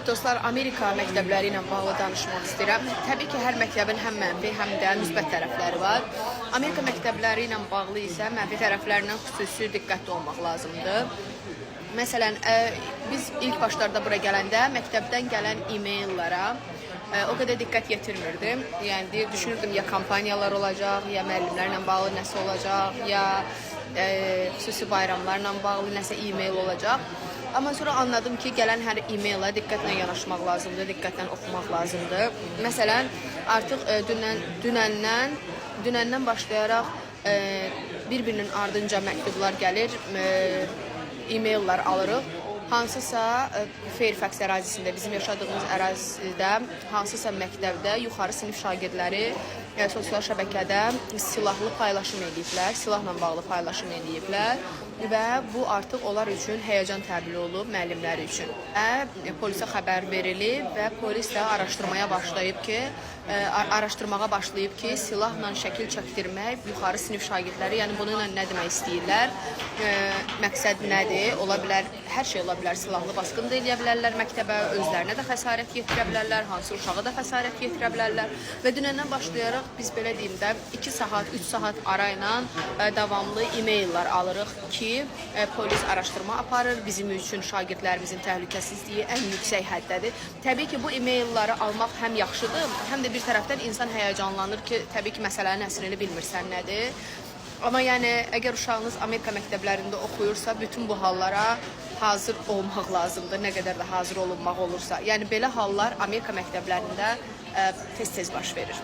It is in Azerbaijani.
Dostlar, Amerika məktəbləri ilə bağlı danışmaq istəyirəm. Təbii ki, hər məktəbin həm mənfi, həm də müsbət tərəfləri var. Amerika məktəbləri ilə bağlı isə mənfi tərəflərindən xüsusi diqqətli olmaq lazımdır. Məsələn, biz ilk başlarda bura gələndə məktəbdən gələn e-maillara o qədər diqqət yetirmirdim. Yəni, düşünürdüm, ya kampaniyalar olacaq, ya müəllimlərlə bağlı nəsə olacaq, ya xüsusi bayramlarla bağlı nəsə e-mail olacaq. Amma sonra anladım ki, gələn hər e-maila diqqətlə yanaşmaq lazımdır, diqqətlə oxumaq lazımdır. Məsələn, artıq dünəndən başlayaraq bir-birinin ardınca məktublar gəlir, e-maillər alırıq. Hansısa Fairfax ərazisində, bizim yaşadığımız ərazidə, hansısa məktəbdə yuxarı sinif şagirdləri sosial şəbəkədə silahlı paylaşım ediblər, silahla bağlı paylaşım ediblər və bu artıq onlar üçün həyəcan təbili olub, müəllimləri üçün. Polisə xəbər verilib və polis də araşdırmağa başlayıb ki, silahla şəkil çəkdirmək yuxarı sinif şagirdləri, yəni bununla nə demək istəyirlər, məqsəd nədir, ola bilər, hər şey ola bilər, silahlı basqın da eləyə bilərlər məktəbə, özlərinə də xəsarət yetirə bilərlər, hansı uşağa da xəsarət yetirə bilərlər və dünəndən başlayaraq biz belə deyim də 2 saat, 3 saat arayla davamlı e-maillər alırıq ki, polis araşdırma aparır, bizim üçün şagirdlərimizin təhlükəsizliyi ən yüksək həddədir. Təbii ki, bu e-mailləri almaq həm yaxşıdır, həm də bir tərəfdən insan həyəcanlanır ki, təbii ki, məsələnin əslini bilmirsən nədir. Amma yəni, əgər uşağınız Amerika məktəblərində oxuyursa, bütün bu hallara hazır olmaq lazımdır, nə qədər də hazır olunmaq olursa. Yəni, belə hallar Amerika məktəblərində tez-tez baş verir.